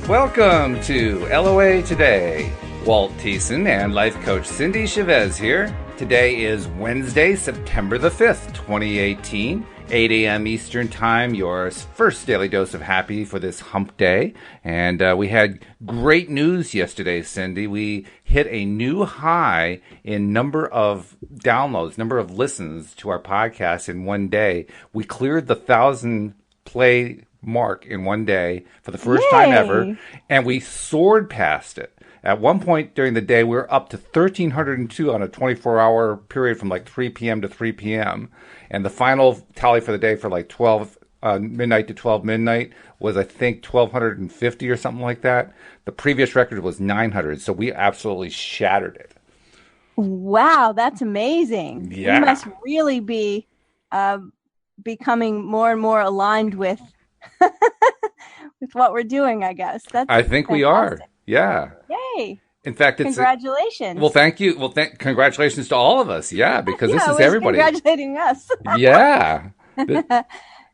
Welcome to LOA Today. Walt Thiessen and life coach Cindy Chavez here. Today is Wednesday, September the 5th, 2018, 8 a.m. Eastern Time, your first daily dose of happy for this hump day. And we had great news yesterday, Cindy. We hit a new high in number of downloads, number of listens to our podcast in one day. We cleared the 1,000 play mark in one day for the first time ever, and we soared past it. At one point during the day, we were up to 1,302 on a 24-hour period from like 3 p.m. to 3 p.m. And the final tally for the day for like 12 midnight to 12 midnight was, I think, 1,250 or something like that. The previous record was 900, so we absolutely shattered it. Wow, that's amazing. Yeah. We must really be becoming more and more aligned with with what we're doing, I guess. I think fantastic. We are. Yeah. Yay. In fact, it's congratulations. Well, thank you. Well, congratulations to all of us. Yeah, because this is everybody. Congratulating us. Yeah.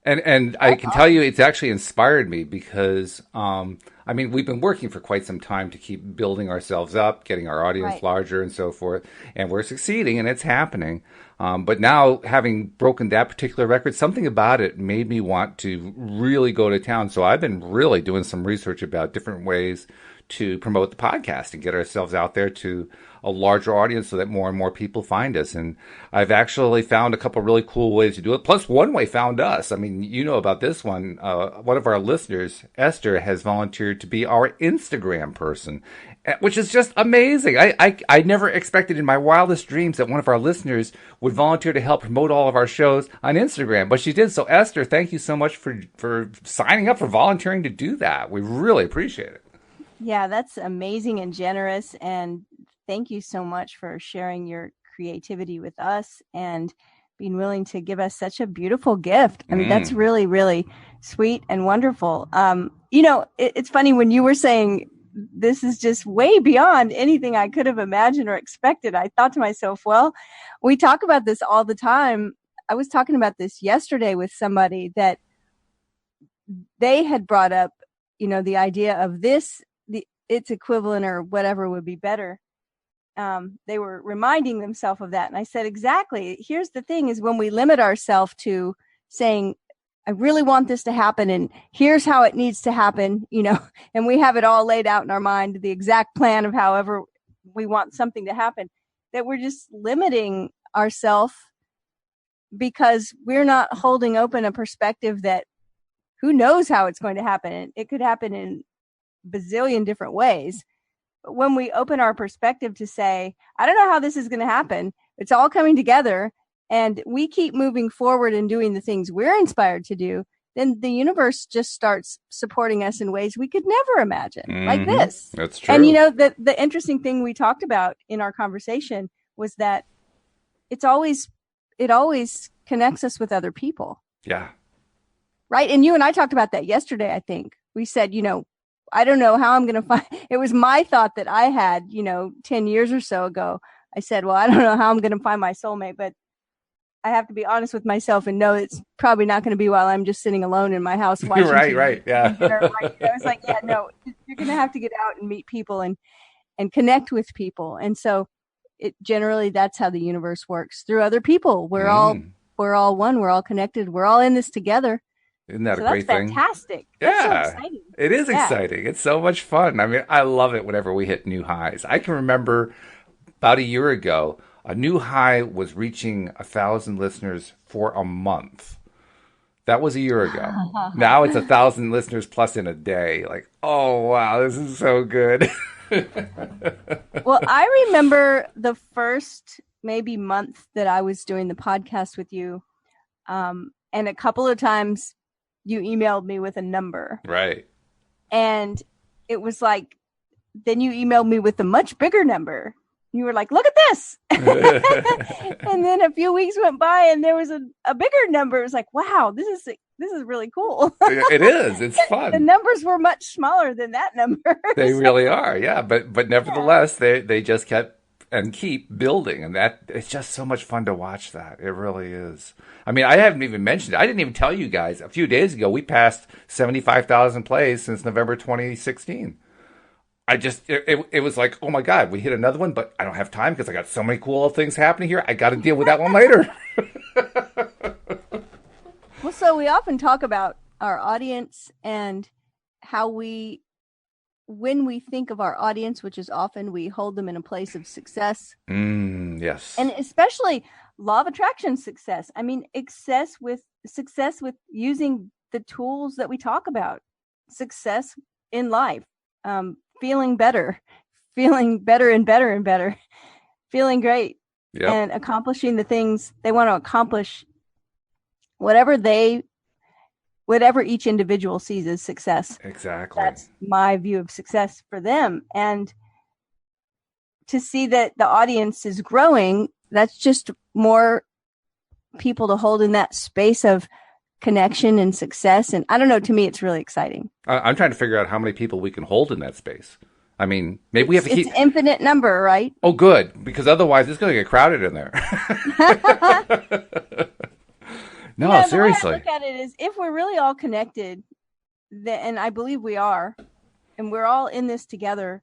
And I can tell you, it's actually inspired me because, I mean, we've been working for quite some time to keep building ourselves up, getting our audience larger and so forth. And we're succeeding and it's happening. But now, having broken that particular record, something about it made me want to really go to town. So I've been really doing some research about different ways to promote the podcast and get ourselves out there to a larger audience so that more and more people find us. And I've actually found a couple of really cool ways to do it. Plus, One Way found us. I mean, you know about this one. One of our listeners, Esther, has volunteered to be our Instagram person, which is just amazing. I never expected in my wildest dreams that one of our listeners would volunteer to help promote all of our shows on Instagram, but she did. So Esther, thank you so much for signing up, for volunteering to do that. We really appreciate it. Yeah, that's amazing and generous. And thank you so much for sharing your creativity with us and being willing to give us such a beautiful gift. I mean, that's really, really sweet and wonderful. You know, it's funny when you were saying this is just way beyond anything I could have imagined or expected. I thought to myself, well, we talk about this all the time. I was talking about this yesterday with somebody that they had brought up, you know, the idea of this, its equivalent or whatever would be better. They were reminding themselves of that. And I said, exactly. Here's the thing is when we limit ourselves to saying, I really want this to happen and here's how it needs to happen, you know, and we have it all laid out in our mind, the exact plan of however we want something to happen, that we're just limiting ourselves because we're not holding open a perspective that who knows how it's going to happen. It could happen in bazillion different ways. But when we open our perspective to say, I don't know how this is going to happen, it's all coming together, and we keep moving forward and doing the things we're inspired to do, then the universe just starts supporting us in ways we could never imagine, like this. That's true. And you know, the interesting thing we talked about in our conversation was that it always connects us with other people. Yeah. Right. And you and I talked about that yesterday, I think. We said, you know, I don't know how I'm going to find, it was my thought that I had, you know, 10 years or so ago. I said, well, I don't know how I'm going to find my soulmate, but I have to be honest with myself and know it's probably not going to be while I'm just sitting alone in my house watching TV. Right. Yeah. I was like, yeah, no, you're going to have to get out and meet people and connect with people. And so it generally, that's how the universe works, through other people. We're all one. We're all connected. We're all in this together. Isn't that a great thing? That's fantastic. Yeah, that's so exciting. It is exciting. It's so much fun. I mean, I love it whenever we hit new highs. I can remember about a year ago, a new high was reaching 1,000 listeners for a month. That was a year ago. Now it's 1,000 listeners plus in a day. Like, oh, wow, this is so good. Well, I remember the first maybe month that I was doing the podcast with you. And a couple of times you emailed me with a number. Right. And it was like, then you emailed me with a much bigger number. You were like, look at this. And then a few weeks went by and there was a bigger number. It was like, wow, this is really cool. It is. It's fun. The numbers were much smaller than that number. They really are. Yeah. But nevertheless, they just kept and keep building. And that it's just so much fun to watch that. It really is. I mean, I haven't even mentioned it. I didn't even tell you guys a few days ago, we passed 75,000 plays since November 2016. It was like, oh my God, we hit another one, but I don't have time because I got so many cool things happening here. I got to deal with that one later. Well, so we often talk about our audience and how when we think of our audience, which is often we hold them in a place of success. Yes. And especially law of attraction success. I mean, success with using the tools that we talk about, success in life, feeling better and better and better, feeling great, Yep. and accomplishing the things they want to accomplish, whatever each individual sees as success. Exactly. That's my view of success for them. And to see that the audience is growing, that's just more people to hold in that space of connection and success. And I don't know, to me, it's really exciting. I'm trying to figure out how many people we can hold in that space. I mean, maybe we have to keep... It's infinite number, right? Oh, good. Because otherwise it's going to get crowded in there. No, yeah, seriously. The way I look at it is if we're really all connected, and I believe we are, and we're all in this together,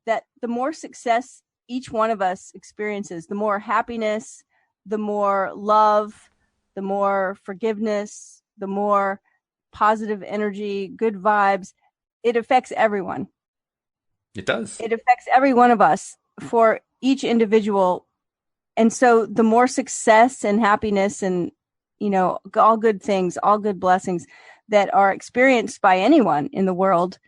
that the more success each one of us experiences, the more happiness, the more love, the more forgiveness, the more positive energy, good vibes, it affects everyone. It does. It affects every one of us for each individual. And so the more success and happiness and, all good things, all good blessings that are experienced by anyone in the world,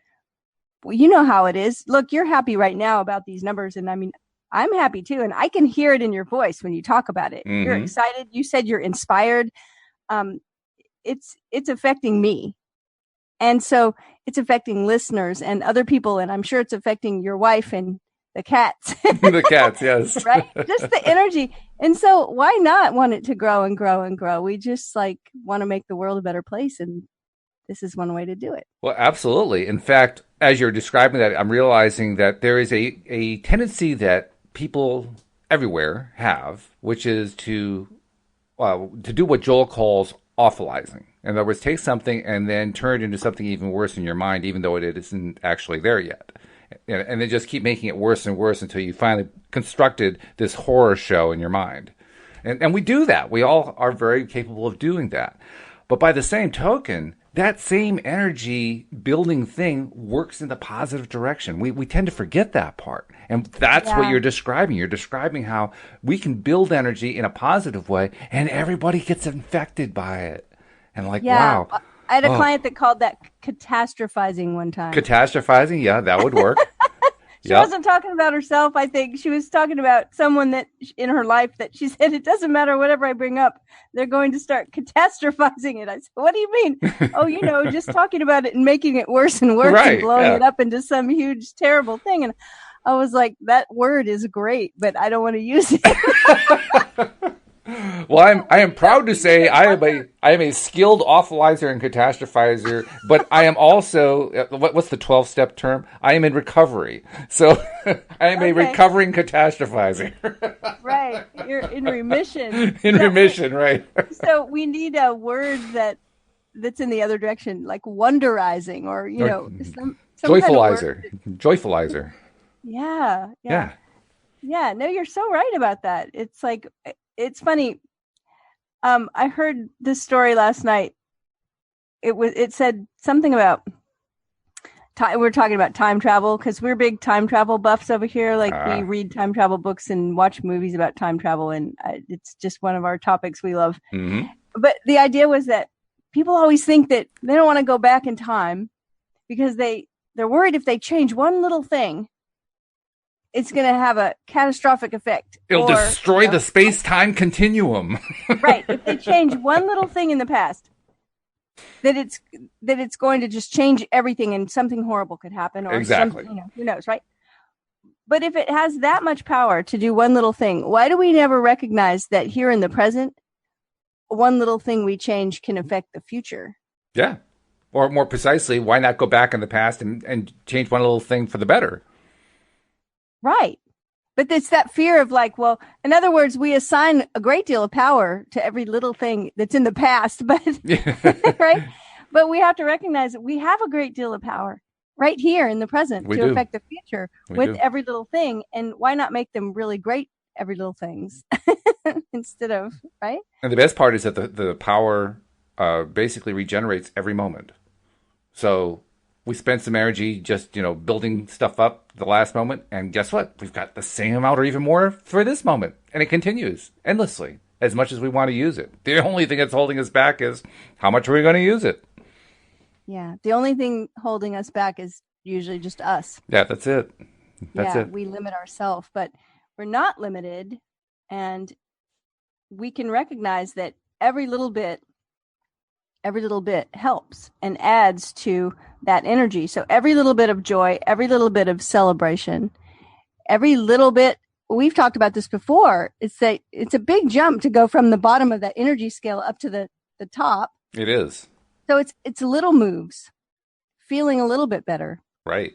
well, you know how it is. Look, you're happy right now about these numbers. And I mean, I'm happy too. And I can hear it in your voice when you talk about it. Mm-hmm. You're excited. You said you're inspired. It's affecting me. And so it's affecting listeners and other people. And I'm sure it's affecting your wife and the cats. The cats, yes. Right? Just the energy. And so why not want it to grow and grow and grow? We just want to make the world a better place. And this is one way to do it. Well, absolutely. In fact, as you're describing that, I'm realizing that there is a tendency that people everywhere have, which is to do what Joel calls awfulizing. In other words, take something and then turn it into something even worse in your mind, even though it isn't actually there yet. And then just keep making it worse and worse until you finally constructed this horror show in your mind. And we do that. We all are very capable of doing that. But by the same token, that same energy building thing works in the positive direction. We tend to forget that part. And that's what you're describing. You're describing how we can build energy in a positive way and everybody gets infected by it. And wow. I had a client that called that catastrophizing one time. Catastrophizing? Yeah, that would work. She wasn't talking about herself, I think. She was talking about someone that in her life that she said, it doesn't matter whatever I bring up, they're going to start catastrophizing it. I said, what do you mean? Oh, just talking about it and making it worse and worse and blowing it up into some huge, terrible thing. And I was like, that word is great, but I don't want to use it. Well, I am proud to say I am a skilled awfulizer and catastrophizer, but I am also what's the 12-step term? I am in recovery, so I am a recovering catastrophizer. Right, you're in remission. Remission, right? So we need a word that's in the other direction, like wonderizing, or some joyfulizer, kind of joyfulizer. Yeah. No, you're so right about that. It's like. It's funny. I heard this story last night. It said something about we're talking about time travel because we're big time travel buffs over here. We read time travel books and watch movies about time travel, and it's just one of our topics we love. Mm-hmm. But the idea was that people always think that they don't want to go back in time because they're worried if they change one little thing, it's going to have a catastrophic effect. It'll destroy the space-time continuum. Right. If they change one little thing in the past, that it's going to just change everything and something horrible could happen. Or exactly. Who knows, right? But if it has that much power to do one little thing, why do we never recognize that here in the present, one little thing we change can affect the future? Yeah. Or more precisely, why not go back in the past and change one little thing for the better? Right. But it's that fear of like, well, in other words, we assign a great deal of power to every little thing that's in the past, but right. But we have to recognize that we have a great deal of power right here in the present We to do. affect the future We with do. every little thing. And why not make them really great every little things instead of, right? And the best part is that the power basically regenerates every moment. So we spent some energy just, building stuff up the last moment. And guess what? We've got the same amount or even more for this moment. And it continues endlessly as much as we want to use it. The only thing that's holding us back is how much are we going to use it? Yeah. The only thing holding us back is usually just us. Yeah, that's it. That's Yeah. it. We limit ourselves, but we're not limited. And we can recognize that every little bit helps and adds to that energy. So every little bit of joy, every little bit of celebration, every little bit, we've talked about this before. It's a big jump to go from the bottom of that energy scale up to the top. It is. So it's little moves, feeling a little bit better, Right.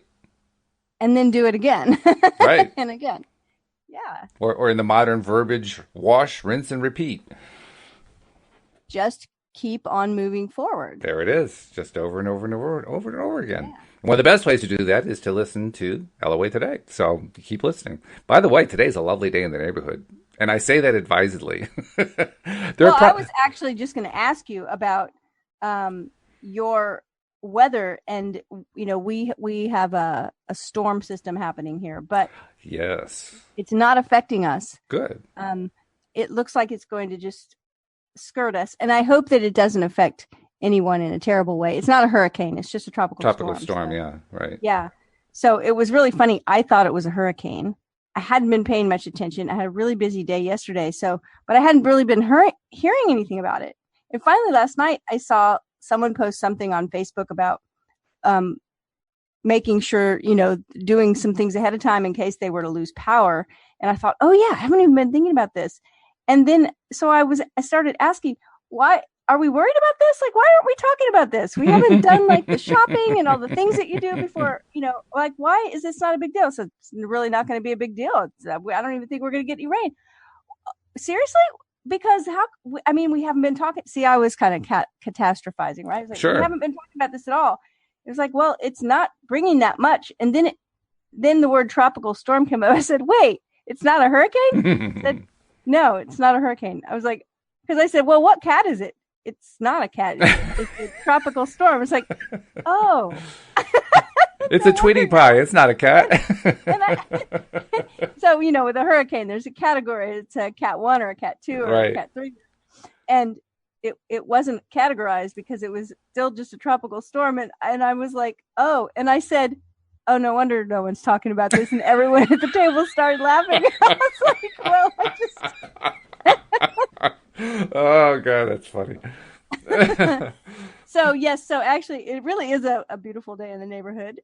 and then do it again. Right. And again. Yeah. Or in the modern verbiage, wash, rinse, and repeat. Just keep on moving forward. There it is, just over and over and over and over and over again. Yeah. One of the best ways to do that is to listen to LOA Today. So keep listening. By the way, today's a lovely day in the neighborhood. And I say that advisedly. I was actually just going to ask you about your weather. And, we have a storm system happening here. But yes, it's not affecting us. Good. It looks like it's going to just skirt us. And I hope that it doesn't affect anyone in a terrible way. It's not a hurricane. It's just a tropical storm. So. Yeah, right. Yeah. So it was really funny. I thought it was a hurricane. I hadn't been paying much attention. I had a really busy day yesterday. But I hadn't really been hearing anything about it. And finally last night I saw someone post something on Facebook about making sure, doing some things ahead of time in case they were to lose power. And I thought, oh yeah, I haven't even been thinking about this. And then, so I started asking, why are we worried about this? Like, why aren't we talking about this? We haven't done like the shopping and all the things that you do before, like, why is this not a big deal? So it's really not going to be a big deal. I don't even think we're going to get any rain. Seriously? Because we haven't been talking. See, I was kind of catastrophizing, right? I was like, sure. We haven't been talking about this at all. It was like, well, it's not bringing that much. And then the word tropical storm came up. I said, wait, it's not a hurricane? I said, no, it's not a hurricane. I was like, because I said, well, what cat is it? It's not a cat. It's a tropical storm. It's like, oh. It's a Tweety Pie. It's not a cat. So, with a hurricane, there's a category. It's a cat 1 or a cat 2 or a cat 3. And it wasn't categorized because it was still just a tropical storm. And I was like, oh. And I said, oh, no wonder no one's talking about this. And everyone at the table started laughing. I was like, well, I just... Oh, God, that's funny. So, yes. So actually, it really is a beautiful day in the neighborhood.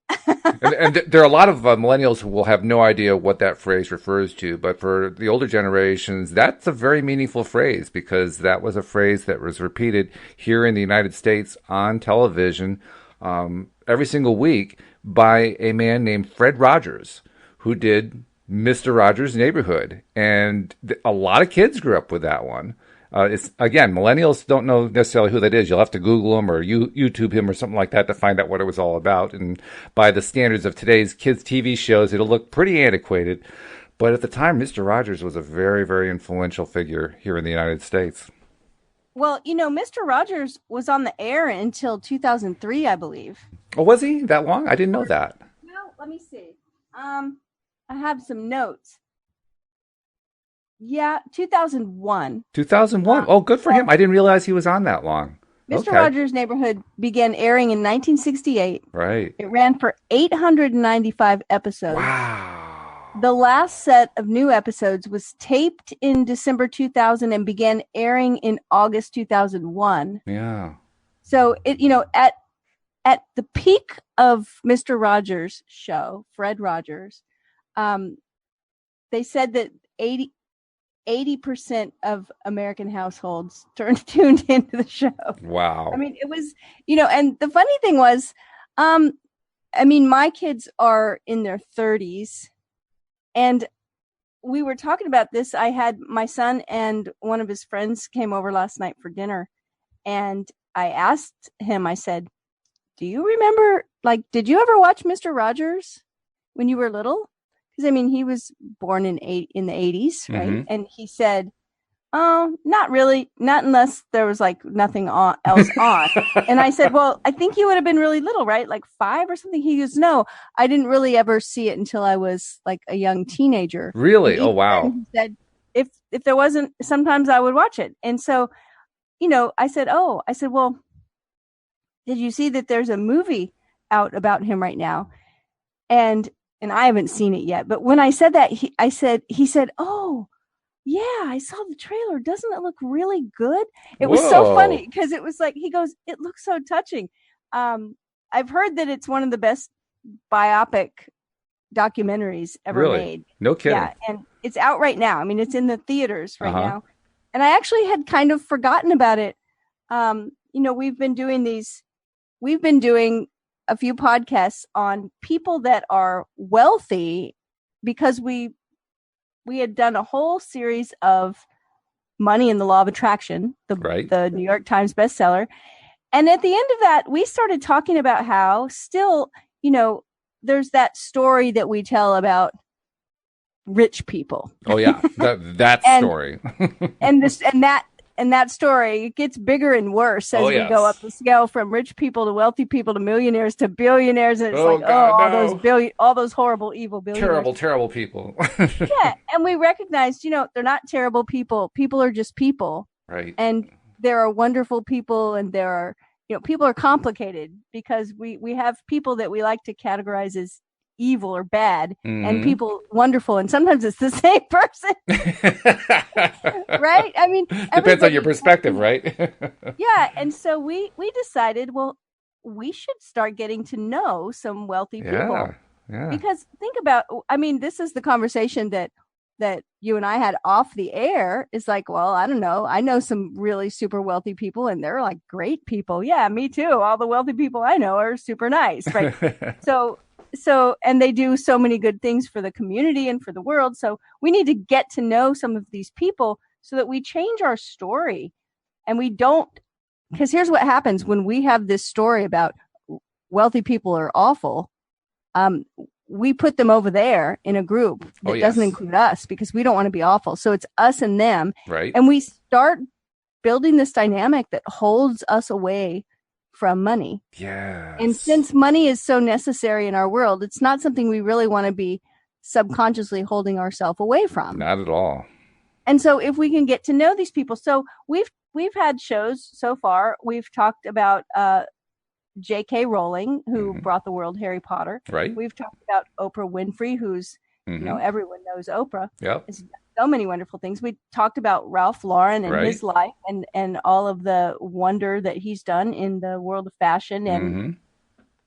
and there are a lot of millennials who will have no idea what that phrase refers to. But for the older generations, that's a very meaningful phrase because that was a phrase that was repeated here in the United States on television every single week by a man named Fred Rogers, who did Mr. Rogers' Neighborhood. And a lot of kids grew up with that one. It's again, millennials don't know necessarily who that is. You'll have to Google him or YouTube him or something like that to find out what it was all about. And by the standards of today's kids' TV shows, it'll look pretty antiquated. But at the time, Mr. Rogers was a very, very influential figure here in the United States. Well, Mr. Rogers was on the air until 2003, I believe. Oh, was he that long? I didn't know that. No, let me see. I have some notes. Yeah, 2001. 2001. Oh, good for him. I didn't realize he was on that long. Mr. Rogers' Neighborhood began airing in 1968. Right. It ran for 895 episodes. Wow. The last set of new episodes was taped in December 2000 and began airing in August 2001. Yeah. So it, at the peak of Mr. Rogers' show, Fred Rogers, they said that 80% of American households tuned into the show. Wow. I mean, it was, and the funny thing was, my kids are in their 30s, and we were talking about this. I had my son and one of his friends came over last night for dinner, and I asked him, I said, do you remember, like, did you ever watch Mr. Rogers when you were little? Because I mean, he was born in the 80s, right? Mm-hmm. And he said, oh, not really, not unless there was like nothing else on. And I said, well, I think you would have been really little, right? Like 5 or something. He goes, no, I didn't really ever see it until I was like a young teenager. Really? And Oh, even wow. then, he said, if there wasn't, sometimes I would watch it. And so, you know, I said, well, did you see that there's a movie out about him right now? And I haven't seen it yet. But when I said that, he said, oh, yeah, I saw the trailer. Doesn't it look really good? It was so funny because it was like, he goes, it looks so touching. I've heard that it's one of the best biopic documentaries ever Really? made. No kidding. Yeah, and it's out right now. I mean, it's in the theaters right now. And I actually had kind of forgotten about it. You know, we've been doing a few podcasts on people that are wealthy because we had done a whole series of Money and the Law of Attraction, the New York Times bestseller. And at the end of that, we started talking about how still, you know, there's that story that we tell about rich people. Oh yeah, that story. and that story gets bigger and worse as we go up the scale from rich people to wealthy people to millionaires to billionaires, and it's all those horrible, evil billionaires. Terrible people. Yeah, and we recognize, you know, they're not terrible people. People are just people, right? And there are wonderful people, and there are, you know, people are complicated because we have people that we like to categorize as evil or bad, and people wonderful, and sometimes it's the same person. Right? I mean, depends on your perspective, right? Yeah, and so we decided, well, we should start getting to know some wealthy people. Yeah. Because think about, I mean, this is the conversation that you and I had off the air. Is like, well, I don't know, I know some really super wealthy people, and they're like great people. Yeah, me too. All the wealthy people I know are super nice, right? So, and they do so many good things for the community and for the world. So we need to get to know some of these people so that we change our story. And we don't, because here's what happens when we have this story about wealthy people are awful. We put them over there in a group that doesn't include us because we don't want to be awful. So it's us and them. Right. And we start building this dynamic that holds us away from money. Yeah. And since money is so necessary in our world, it's not something we really want to be subconsciously holding ourselves away from. Not at all. And so if we can get to know these people, so we've had shows so far. We've talked about J.K. Rowling, who brought the world Harry Potter. Right. We've talked about Oprah Winfrey, who's, you know, everyone knows Oprah. Yep. It's so many wonderful things. We talked about Ralph Lauren and his life and all of the wonder that he's done in the world of fashion.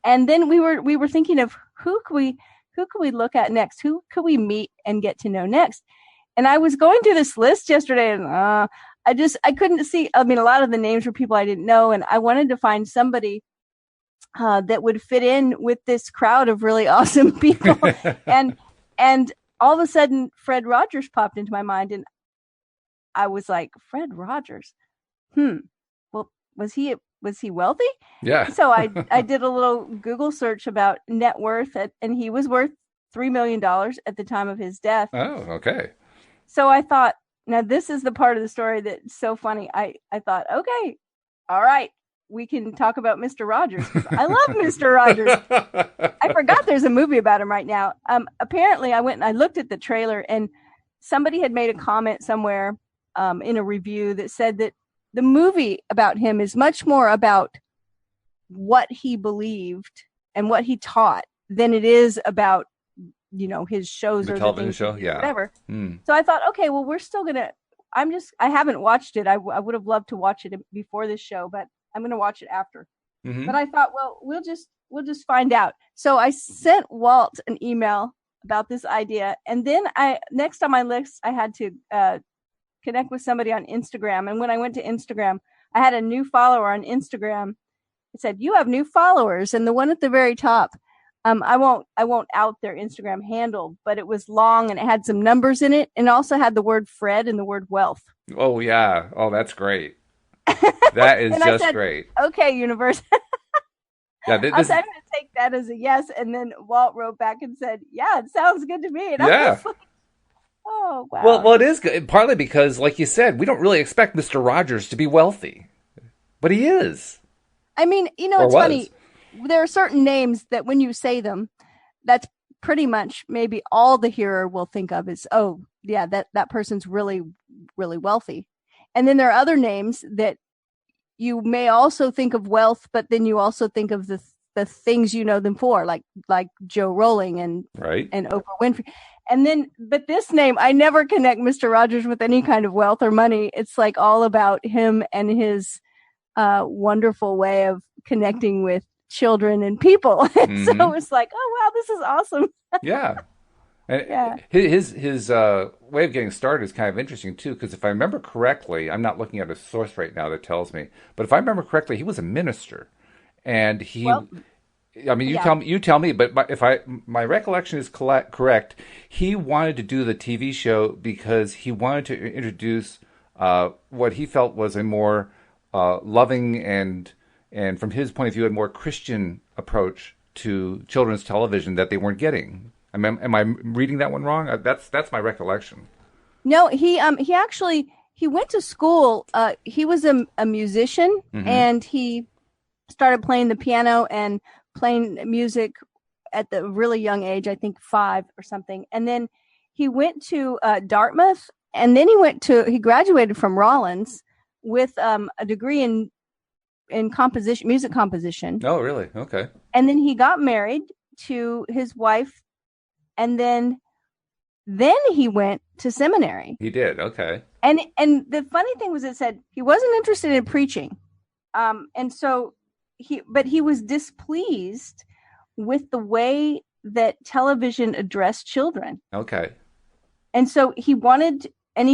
And then we were thinking of who could we look at next? Who could we meet and get to know next? And I was going through this list yesterday, and I couldn't see. I mean, a lot of the names were people I didn't know, and I wanted to find somebody that would fit in with this crowd of really awesome people. and all of a sudden, Fred Rogers popped into my mind, and I was like, Fred Rogers? Well, was he wealthy? Yeah. So I did a little Google search about net worth, and he was worth $3 million at the time of his death. Oh, okay. So I thought, now this is the part of the story that's so funny. I thought, okay, all right, we can talk about Mr. Rogers. I love Mr. Rogers. I forgot there's a movie about him right now. Apparently, I went and I looked at the trailer, and somebody had made a comment somewhere in a review that said that the movie about him is much more about what he believed and what he taught than it is about, you know, his shows the or television the show, whatever. So I thought, okay, well, we're still gonna. I haven't watched it. I would have loved to watch it before this show, but I'm gonna watch it after. But I thought, well, we'll just find out. So I sent Walt an email about this idea, and then next on my list I had to connect with somebody on Instagram. And when I went to Instagram, I had a new follower on Instagram. It said, "You have new followers," and the one at the very top I won't out their Instagram handle, but it was long and it had some numbers in it, and also had the word Fred and the word wealth. Oh yeah. Oh, that's great. That is And I just said, great. okay, universe. Yeah, I this said, I'm going to take that as a yes. And then Walt wrote back and said, yeah, it sounds good to me. And I was yeah. like, oh, Well, wow. well, it is good, partly because, like you said, we don't really expect Mister Rogers to be wealthy, but he is I mean, or it's was. funny. There are certain names that when you say them, that's pretty much maybe all the hearer will think of is, oh, yeah, that person's really, really wealthy. And then there are other names that you may also think of wealth, but then you also think of the things you know them for, like Joe Rowling Right. and Oprah Winfrey. And then, but this name, I never connect Mr. Rogers with any kind of wealth or money. It's like all about him and his wonderful way of connecting with children and people. So Mm-hmm. it's like, oh wow, this is awesome. Yeah. And Yeah. his way of getting started is kind of interesting too, because if I remember correctly, I'm not looking at a source right now that tells me, but if I remember correctly, he was a minister, and he, Well, I mean, yeah. you tell me, but if my recollection is correct, he wanted to do the TV show because he wanted to introduce what he felt was a more loving and from his point of view, a more Christian approach to children's television that they weren't getting. Am I reading that one wrong? That's my recollection. No, he actually he went to school. He was a musician, Hmm. and he started playing the piano and playing music at the really young age, I think 5 or something. And then he went to Dartmouth, and then he graduated from Rollins with a degree in composition, music composition. Oh, really? Okay. And then he got married to his wife, and then he went to seminary. He did. Okay. And the funny thing was, it said he wasn't interested in preaching. And so he was displeased with the way that television addressed children. Okay. And so he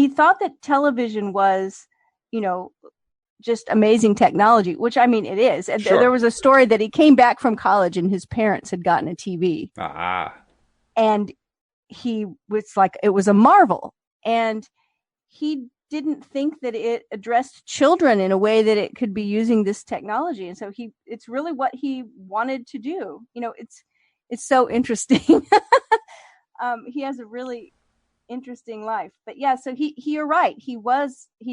thought that television was, you know, just amazing technology, which I mean, it is. And there Sure. was a story that he came back from college and his parents had gotten a TV, Ah. and he was like, it was a marvel. And he didn't think that it addressed children in a way that it could be using this technology. And so it's really what he wanted to do. It's so interesting. He has a really interesting life. But yeah, so you're right. He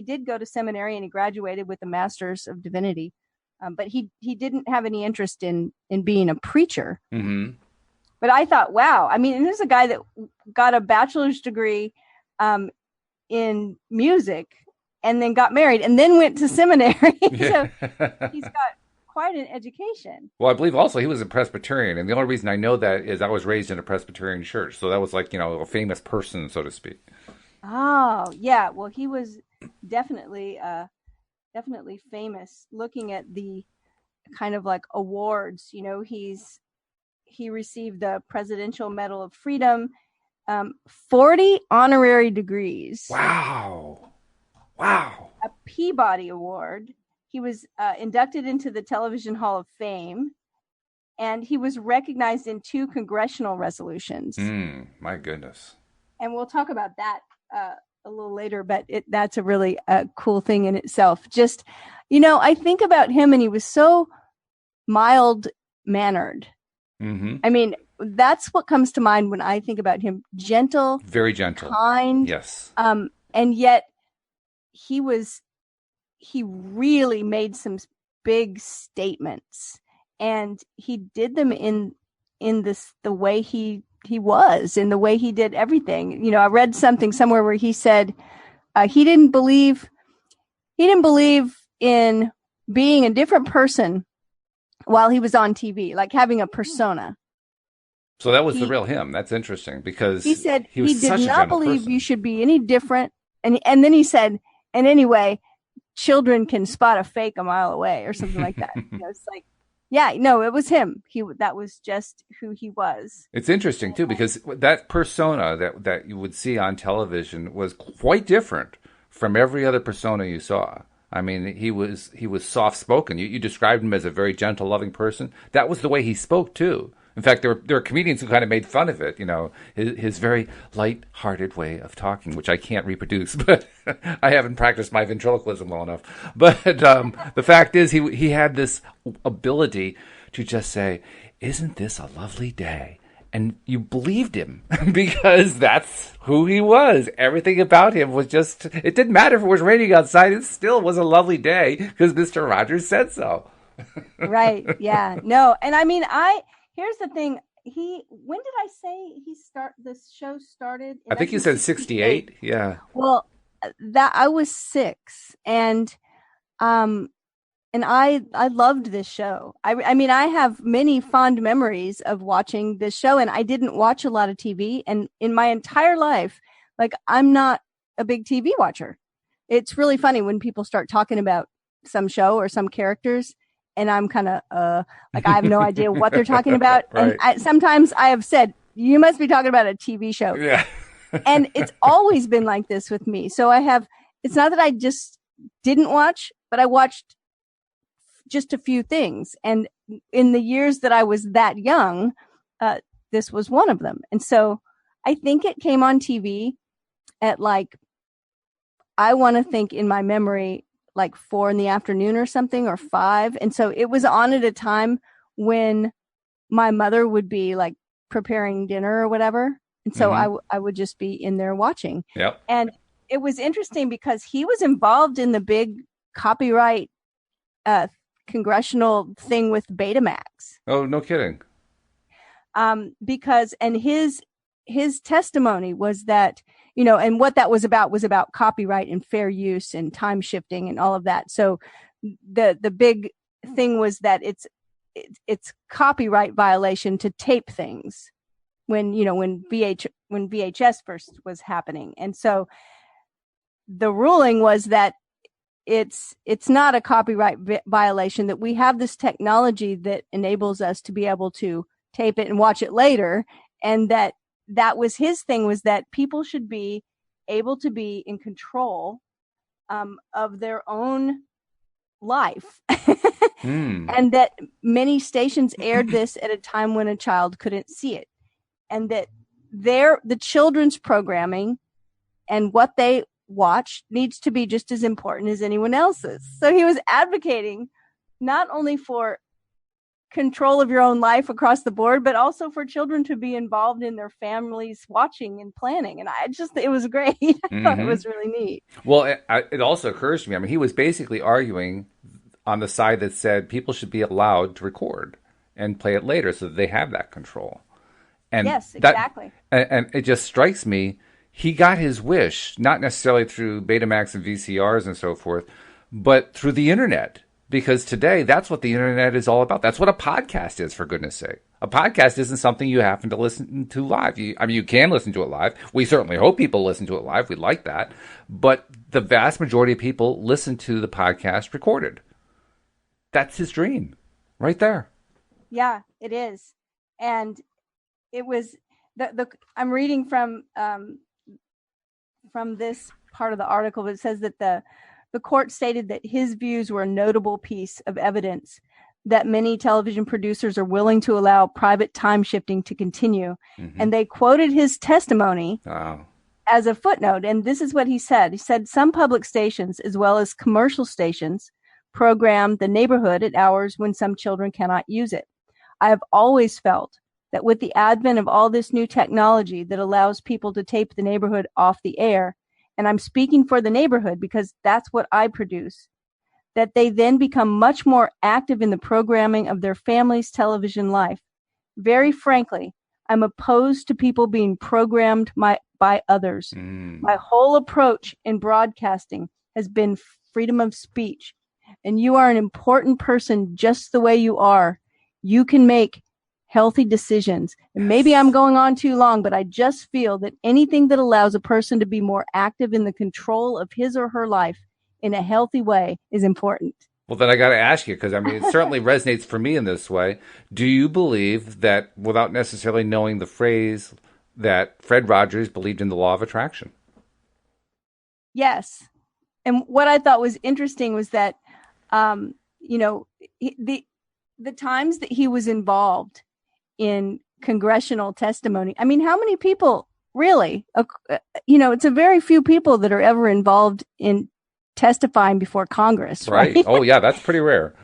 did go to seminary, and he graduated with a master's of divinity. But he didn't have any interest in being a preacher. Hmm. But I thought, wow, I mean, and there's a guy that got a bachelor's degree in music, and then got married, and then went to seminary. Yeah. So he's got quite an education. Well, I believe also he was a Presbyterian, and the only reason I know that is I was raised in a Presbyterian church, so that was like a famous person, so to speak. Oh, yeah. Well, he was definitely definitely famous. Looking at the kind of like awards, he received the Presidential Medal of Freedom, 40 honorary degrees, Wow. Wow. a Peabody Award. He was inducted into the Television Hall of Fame, and he was recognized in 2 congressional resolutions. My goodness. And we'll talk about that a little later, but that's a really cool thing in itself. Just, I think about him, and he was so mild mannered. Hmm. I mean, that's what comes to mind when I think about him. Gentle, Very gentle. kind, Yes. and yet he really made some big statements, and he did them in the way he was, in the way he did everything. I read something somewhere where he said he didn't believe in being a different person while he was on TV, like having a persona. So that was the He real him. That's interesting he because said he he was did such a not gentle believe you person. should be any different, and then he said, and anyway, children can spot a fake a mile away, or something like that. It's like, yeah, no, it was him. That was just who he was. It's interesting too because that persona that you would see on television was quite different from every other persona you saw. I mean, he was soft spoken. You described him as a very gentle, loving person. That was the way he spoke too. In fact, there were comedians who kind of made fun of it. You know, his very light-hearted way of talking, which I can't reproduce, but I haven't practiced my ventriloquism well enough. But the fact is, he had this ability to just say, "Isn't this a lovely day?" And you believed him because that's who he was. Everything about him was just, it didn't matter if it was raining outside. It still was a lovely day because Mr. Rogers said so. Right. Yeah. No. And I mean, here's the thing. When did I say this show started? I think you said 68. Yeah. Well, that I was 6, and I loved this show. I mean, I have many fond memories of watching this show, and I didn't watch a lot of TV. And in my entire life, like, I'm not a big TV watcher. It's really funny when people start talking about some show or some characters, and I'm kind of like, I have no idea what they're talking about. Right. And sometimes I have said, you must be talking about a TV show. Yeah. And it's always been like this with me. So it's not that I just didn't watch, but I watched just a few things. And in the years that I was that young, this was one of them. And so I think it came on TV at, like, I want to think in my memory, like 4 p.m. or something, or 5. And so it was on at a time when my mother would be like preparing dinner or whatever. And so I would just be in there watching. Yep. And it was interesting because he was involved in the big copyright congressional thing with Betamax. Oh, no kidding. Because his testimony was that, you know, and what that was about copyright and fair use and time shifting and all of that. So the big thing was that it's copyright violation to tape things when VHS first was happening. And so the ruling was that it's not a copyright violation, that we have this technology that enables us to be able to tape it and watch it later. And that was his thing, was that people should be able to be in control of their own life. And that many stations aired this at a time when a child couldn't see it. And that the children's programming and what they watch needs to be just as important as anyone else's. So he was advocating not only for control of your own life across the board, but also for children to be involved in their families watching and planning. And it was great. I thought it was really neat. Well, it also occurs to me, I mean, he was basically arguing on the side that said people should be allowed to record and play it later so that they have that control. And yes, exactly. And it just strikes me, he got his wish, not necessarily through Betamax and VCRs and so forth, but through the internet. Because today, that's what the internet is all about. That's what a podcast is, for goodness sake. A podcast isn't something you happen to listen to live. You can listen to it live. We certainly hope people listen to it live. We like that. But the vast majority of people listen to the podcast recorded. That's his dream, right there. Yeah, it is. And it was I'm reading from this part of the article, but it says that the court stated that his views were a notable piece of evidence that many television producers are willing to allow private time shifting to continue. And they quoted his testimony as a footnote. And this is what he said. He said, some public stations, as well as commercial stations, program the neighborhood at hours when some children cannot use it. I have always felt that with the advent of all this new technology that allows people to tape the neighborhood off the air, and I'm speaking for the neighborhood because that's what I produce, that they then become much more active in the programming of their family's television life. Very frankly, I'm opposed to people being programmed by others. My whole approach in broadcasting has been freedom of speech. And you are an important person just the way you are. You can make healthy decisions. And maybe I'm going on too long, but I just feel that anything that allows a person to be more active in the control of his or her life in a healthy way is important. Well, then I got to ask you, because I mean, it certainly resonates for me in this way. Do you believe that, without necessarily knowing the phrase, that Fred Rogers believed in the law of attraction? Yes. And what I thought was interesting was that, the times that he was involved in congressional testimony. I mean, how many people really, it's a very few people that are ever involved in testifying before Congress, Right. right? Oh, yeah, that's pretty rare.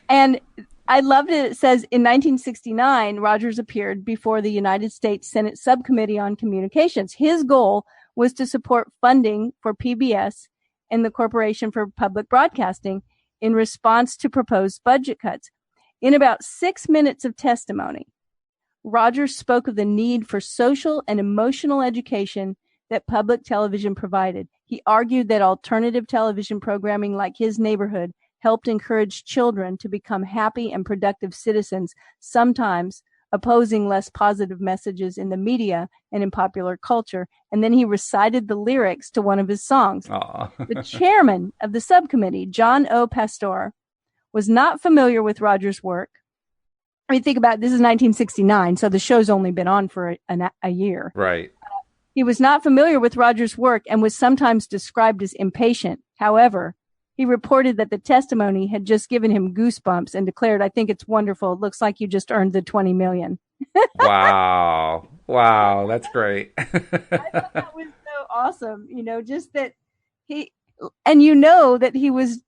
And I loved it. It says in 1969, Rogers appeared before the United States Senate Subcommittee on Communications. His goal was to support funding for PBS and the Corporation for Public Broadcasting in response to proposed budget cuts. In about 6 minutes of testimony, Rogers spoke of the need for social and emotional education that public television provided. He argued that alternative television programming like His Neighborhood helped encourage children to become happy and productive citizens, sometimes opposing less positive messages in the media and in popular culture. And then he recited the lyrics to one of his songs. The chairman of the subcommittee, John O. Pastor, was not familiar with Rogers' work. I mean, think about it, this is 1969, so the show's only been on for a year. Right. He was not familiar with Rogers' work and was sometimes described as impatient. However, he reported that the testimony had just given him goosebumps and declared, "I think it's wonderful. It looks like you just earned the 20 million." Wow. Wow. That's great. I thought that was so awesome. Just that that he was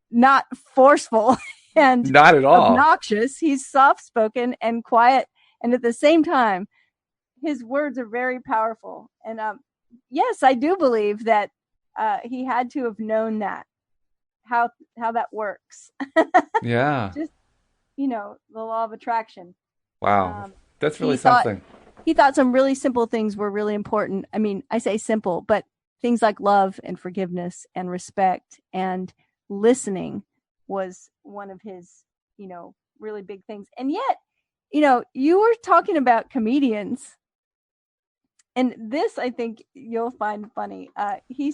not forceful and not at all obnoxious. He's soft-spoken and quiet. And at the same time, his words are very powerful. And yes, I do believe that he had to have known that. How that works. Yeah. Just, the law of attraction. Wow. That's really something. He thought some really simple things were really important. I mean, I say simple, but things like love and forgiveness and respect and listening was one of his, really big things. And yet, you were talking about comedians. And this, I think you'll find funny. It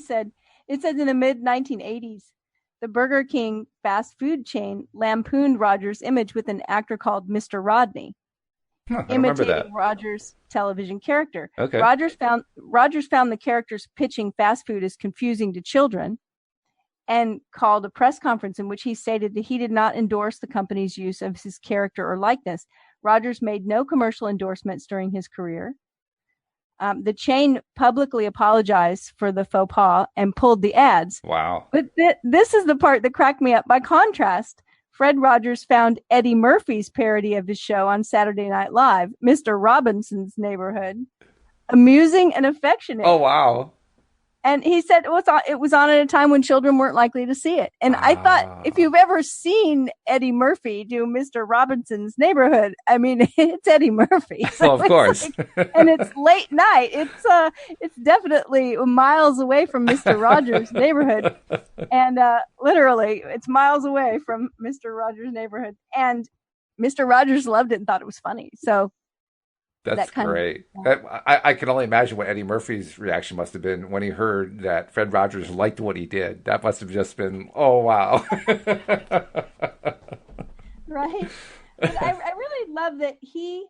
says in the mid 1980s, the Burger King fast food chain lampooned Rogers' image with an actor called Mr. Rodney, imitating Rogers' television character. Okay. Rogers found the characters pitching fast food as confusing to children and called a press conference in which he stated that he did not endorse the company's use of his character or likeness. Rogers made no commercial endorsements during his career. The chain publicly apologized for the faux pas and pulled the ads. Wow. But this is the part that cracked me up. By contrast, Fred Rogers found Eddie Murphy's parody of his show on Saturday Night Live, Mr. Robinson's Neighborhood, amusing and affectionate. Oh, wow. And he said it was on at a time when children weren't likely to see it. And I thought, if you've ever seen Eddie Murphy do Mr. Robinson's Neighborhood, I mean, it's Eddie Murphy. So well, of course. And it's late night. It's definitely miles away from Mr. Rogers' Neighborhood. And literally, it's miles away from Mr. Rogers' Neighborhood. And Mr. Rogers loved it and thought it was funny. So that's great. I can only imagine what Eddie Murphy's reaction must have been when he heard that Fred Rogers liked what he did. That must have just been, oh, wow. Right. But I really love that he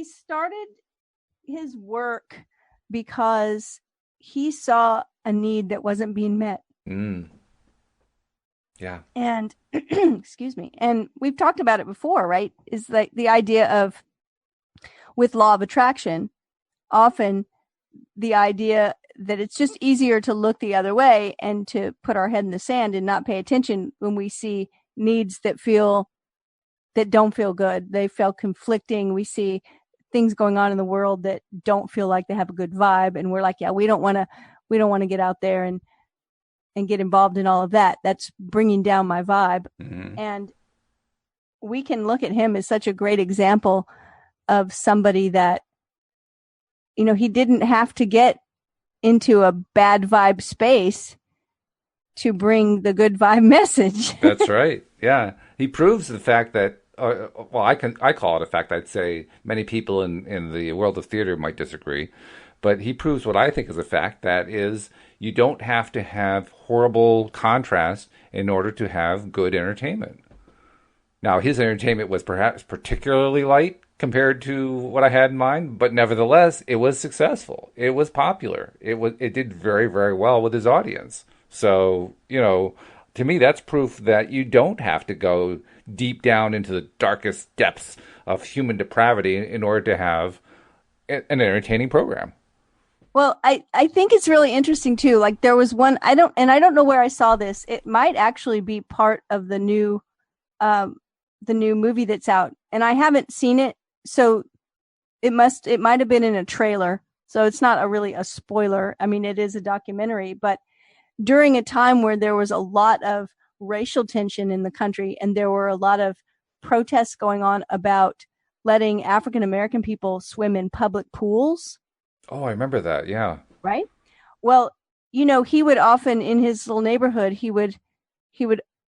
started his work because he saw a need that wasn't being met. Mm. Yeah. And, excuse me, and we've talked about it before, right? Is like the idea of, with law of attraction, often the idea that it's just easier to look the other way and to put our head in the sand and not pay attention when we see needs that don't feel good. They feel conflicting. We see things going on in the world that don't feel like they have a good vibe. And we're like, yeah, we don't want to get out there and get involved in all of that. That's bringing down my vibe. Mm-hmm. And we can look at him as such a great example of somebody that, he didn't have to get into a bad vibe space to bring the good vibe message. That's right. Yeah. He proves the fact that, I call it a fact. I'd say many people in the world of theater might disagree, but he proves what I think is a fact, that is, you don't have to have horrible contrast in order to have good entertainment. Now, his entertainment was perhaps particularly light compared to what I had in mind, but nevertheless, it was successful. It was popular. It did very, very well with his audience. So, to me, that's proof that you don't have to go deep down into the darkest depths of human depravity in order to have an entertaining program. Well, I think it's really interesting too. Like there was one, I don't know where I saw this. It might actually be part of um, the new movie that's out, and I haven't seen it. So it might have been in a trailer. So it's not really a spoiler. I mean, it is a documentary, but during a time where there was a lot of racial tension in the country and there were a lot of protests going on about letting African American people swim in public pools, Oh, I remember that. Yeah. right? Well, he would often in his little neighborhood, he would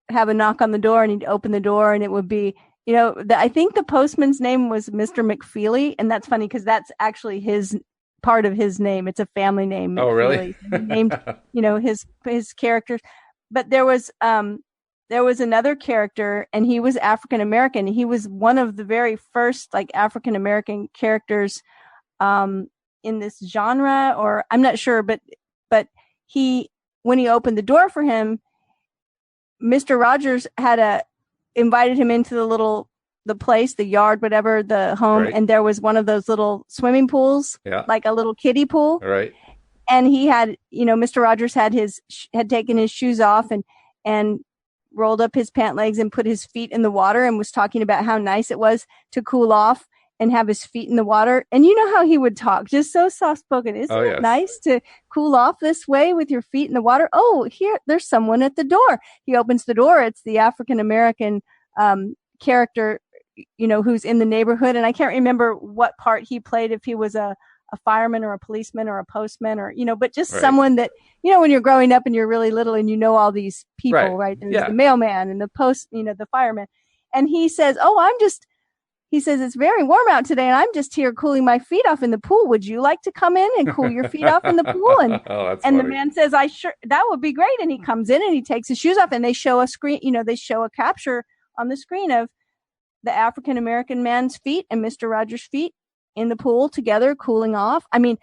have a knock on the door and he'd open the door and it would be, I think the postman's name was Mr. McFeely, and that's funny because that's actually his part of his name. It's a family name, Oh, really? McFeely. He named, his characters. But there was another character and he was African American. He was one of the very first like African American characters in this genre, or I'm not sure, but he when he opened the door for him, Mr. Rogers had a invited him into the place, the yard, whatever, the home, Right. and there was one of those little swimming pools, Yeah. like a little kiddie pool. Right. And he had, Mr. Rogers had taken his shoes off and rolled up his pant legs and put his feet in the water and was talking about how nice it was to cool off and have his feet in the water. And you know how he would talk, just so soft spoken. Isn't Oh, it yes. nice to cool off this way with your feet in the water? Oh, here, there's someone at the door. He opens the door. It's the African American character, who's in the neighborhood. And I can't remember what part he played, if he was a fireman or a policeman or a postman or, but just Right. someone that, when you're growing up and you're really little and all these people, Right. right? There's Yeah. the mailman and the the fireman. And he says, he says, it's very warm out today and I'm just here cooling my feet off in the pool. Would you like to come in and cool your feet off in the pool? Oh, that's And the funny. man says, that would be great. And he comes in and he takes his shoes off and they show a screen, they show a capture on the screen of the African American man's feet and Mr. Rogers' feet in the pool together, cooling off. I mean,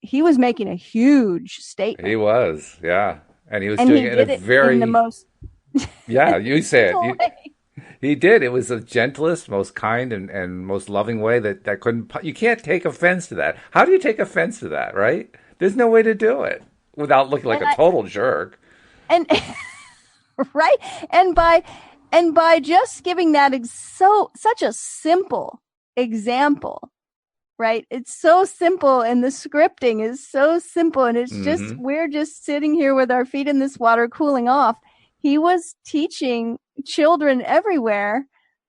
he was making a huge He statement, was. Yeah. And he was and doing he it in a did it in the very, most yeah, you say it. gentle way. He did. It was the gentlest, most kind, and most loving way that couldn't. You can't take offense to that. How do you take offense to that, right? There's no way to do it without looking like And a total jerk. and right, and by just giving that such a simple example, right? It's so simple, and the scripting is so simple, and it's just Hmm. we're just sitting here with our feet in this water cooling off. He was teaching children everywhere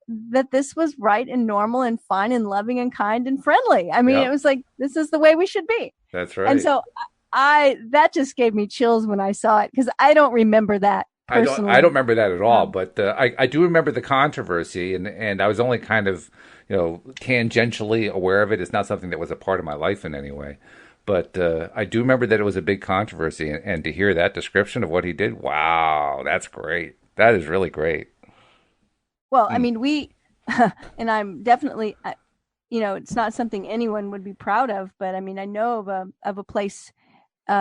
that this was right and normal and fine and loving and kind and friendly. I mean, it Yep. was like this is the way we should be. That's And right. so I that just gave me chills when I saw it because I don't remember that I don't personally. remember that at all, Um, but I do remember the controversy, and I was only kind of, tangentially aware of it. It's not something that was a part of my life in any way. But I do remember that it was a big controversy, and to hear that description of what he did, wow, that's great. That is really great. well, I Mm. mean, and I'm definitely, it's not something anyone would be proud of, but I mean, I know of a place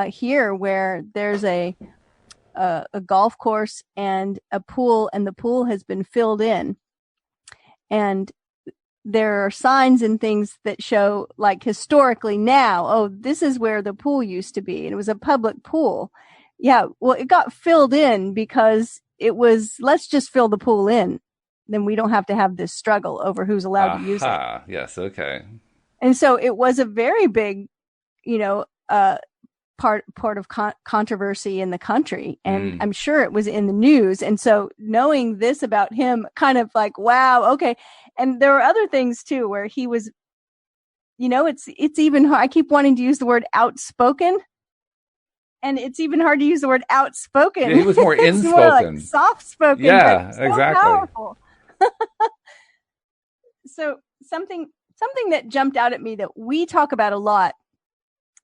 here where there's a golf course and a pool, and the pool has been filled in, and there are signs and things that show, like historically now, oh, this is where the pool used to be, and it was a public pool. Yeah, well, it got filled in because it was, let's just fill the pool in, then we don't have to have this struggle over who's allowed to use it. Aha. Yes. Okay. And so it was a very big, you know, uh, part of controversy in the country, and Mm. I'm sure it was in the news. And so knowing this about him, kind of like, wow, okay. And there were other things too where he was, it's even hard. I keep wanting to use the word outspoken, and it's even hard to use the word outspoken. Yeah, he was more It's more like inspoken. soft spoken, Yeah, but so exactly. powerful. So something that jumped out at me that we talk about a lot,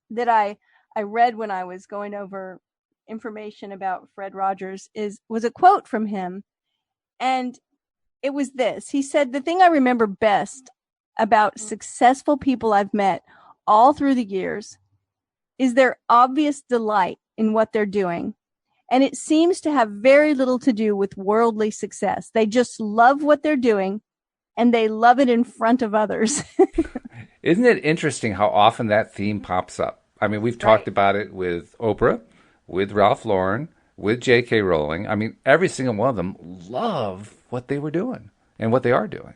that I read when I was going over information about Fred Rogers, was a quote from him, and it was this. He said, "The thing I remember best about successful people I've met all through the years is their obvious delight in what they're doing, And it seems to have very little to do with worldly success. They just love what they're doing and they love it in front of others. Isn't it interesting how often that theme pops up? I mean, we've talked Right. about it with Oprah, with Ralph Lauren, with J.K. Rowling. I mean, every single one of them love what they were doing and what they are doing.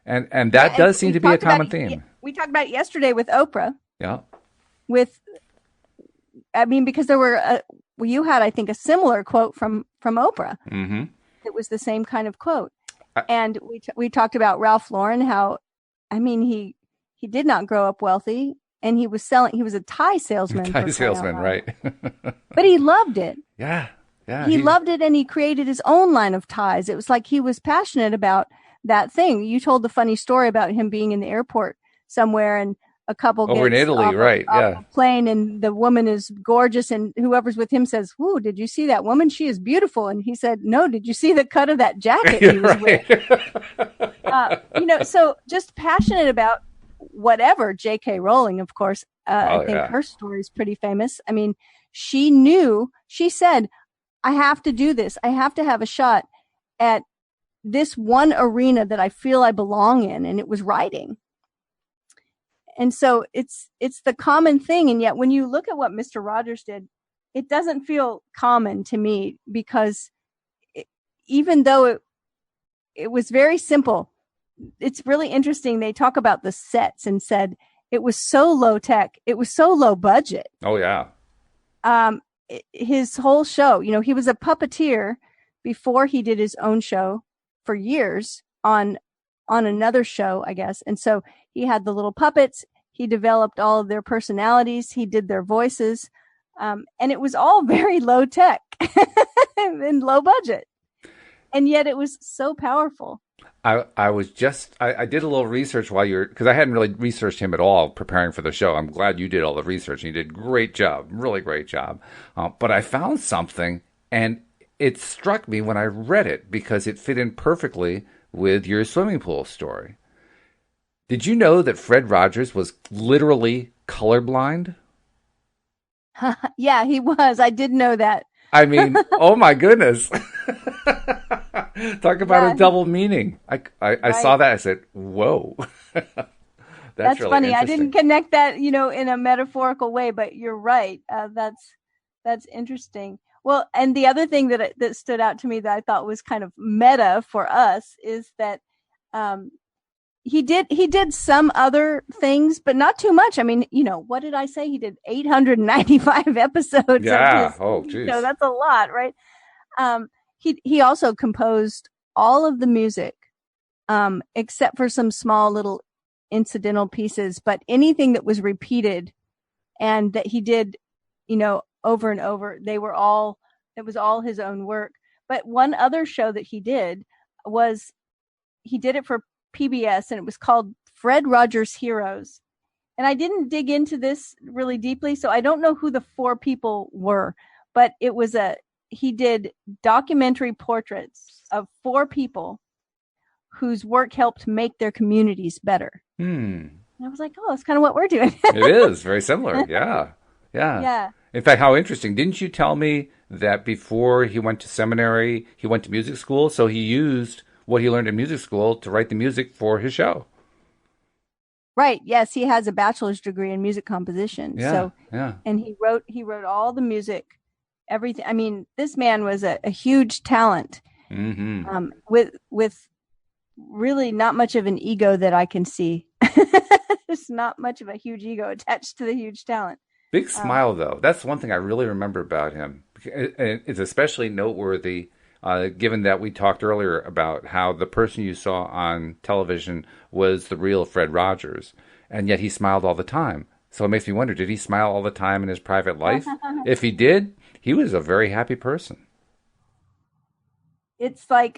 And Yeah, that and does seem to be a common theme. we talked about it yesterday with Oprah. Yeah. With, I mean, because there were, well, you had, I think, a similar quote from Oprah. Mm-hmm. It was the same kind of quote, I, and we talked about Ralph Lauren. How, I mean, he did not grow up wealthy, and he was selling. He was a tie salesman, tie for crying out salesman, loud. right? But he loved it. Yeah. Yeah. He loved it, and he created his own line of ties. It was like he was passionate about that thing. You told the funny story about him being in the airport somewhere, and a couple over in gets Italy, right? off Yeah. a plane, and the woman is gorgeous, and whoever's with him says, "Whoa, did you see that woman? She is beautiful." And he said, "No, did you see the cut of that jacket he was right. with?" So just passionate about whatever. J.K. Rowling, of course, Oh I think yeah. her story is pretty famous. I mean, she knew, she said, I have to do this. I have to have a shot at this one arena that I feel I belong in. And it was writing. And so it's the common thing. And yet when you look at what Mr. Rogers did, it doesn't feel common to me, because even though it was very simple, it's really interesting. They talk about the sets and said it was so low tech. It was so low budget. Oh yeah. His whole show, he was a puppeteer before he did his own show for years on another show, I guess. And so he had the little puppets. He developed all of their personalities. He did their voices. And it was all very low tech and low budget. And yet it was so powerful. I was just I did a little research while you're because I hadn't really researched him at all preparing for the show. I'm glad you did all the research and you did a great job, really great job. But I found something and it struck me when I read it because it fit in perfectly with your swimming pool story. Did you know that Fred Rogers was literally colorblind? Yeah, he was. I did know that. I mean, oh my goodness. Talk about Yeah, a double meaning. I saw right. that. I said, whoa. That's really Funny. I didn't interesting. connect that, in a metaphorical way, but you're right. That's interesting. Well, and the other thing that stood out to me that I thought was kind of meta for us is that um, he did some other things, but not too much. I mean, what did I say? He did 895 episodes of Yeah. his Oh, show. geez. That's a lot, right? He also composed all of the music, except for some small little incidental pieces, but anything that was repeated and that he did, over and over, it was all his own work. But one other show that he did was he did it for PBS, and it was called Fred Rogers Heroes. And I didn't dig into this really deeply, so I don't know who the four people were, but he did documentary portraits of four people whose work helped make their communities better. Hmm. And I was like, oh, that's kind of what we're doing. It is very similar. Yeah. Yeah. Yeah. In fact, how interesting. Didn't you tell me that before he went to seminary, he went to music school? So he used what he learned in music school to write the music for his show. Right. Yes, he has a bachelor's degree in music composition. Yeah. So, Yeah. and he wrote all the music, everything. I mean, this man was a huge talent, Mm-hmm. with really not much of an ego that I can see. There's not much of a huge ego attached to the huge talent. Big Um, smile, though. That's one thing I really remember about him. And it's especially noteworthy, given that we talked earlier about how the person you saw on television was the real Fred Rogers, and yet he smiled all the time. So it makes me wonder, did he smile all the time in his private life? If he did, he was a very happy person. it's like,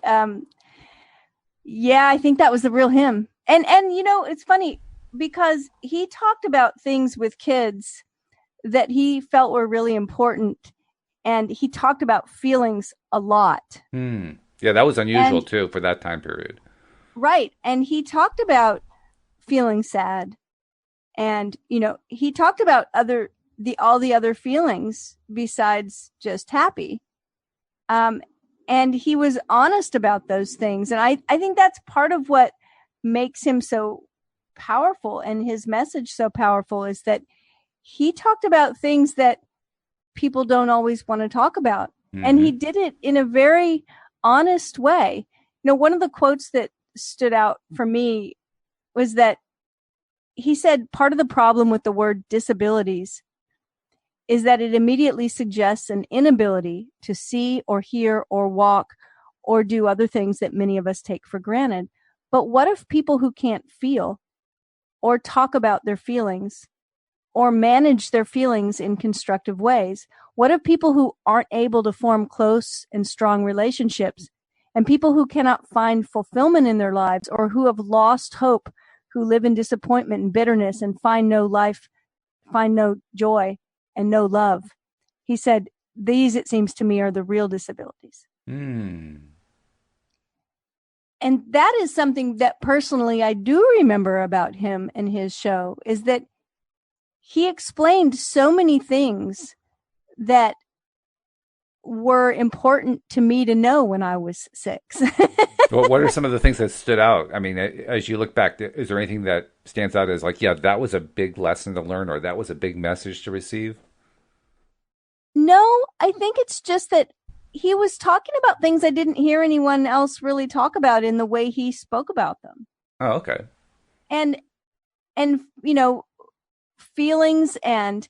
yeah, I think that was the real him. And it's funny because he talked about things with kids that he felt were really important, and he talked about feelings a lot. Hmm. Yeah, that was unusual And too for that time period. right, and he talked about feeling sad, and he talked about all the other feelings besides just happy. Um, and he was honest about those things. And I think that's part of what makes him so powerful and his message so powerful is that he talked about things that people don't always want to talk about. And he did it in a very honest way. One of the quotes that stood out for me was that he said part of the problem with the word disabilities is that it immediately suggests an inability to see or hear or walk or do other things that many of us take for granted. But what if people who can't feel or talk about their feelings or manage their feelings in constructive ways? What if people who aren't able to form close and strong relationships and people who cannot find fulfillment in their lives or who have lost hope, who live in disappointment and bitterness and find no life, find no joy and no love? He said, these, it seems to me, are the real disabilities. And that is something that personally I do remember about him and his show, is that he explained so many things that were important to me to know when I was 6. Well, what are some of the things that stood out? I mean, as you look back, is there anything that stands out as like, yeah, that was a big lesson to learn, or that was a big message to receive? No, I think it's just that he was talking about things I didn't hear anyone else really talk about in the way he spoke about them. Oh, okay. And feelings and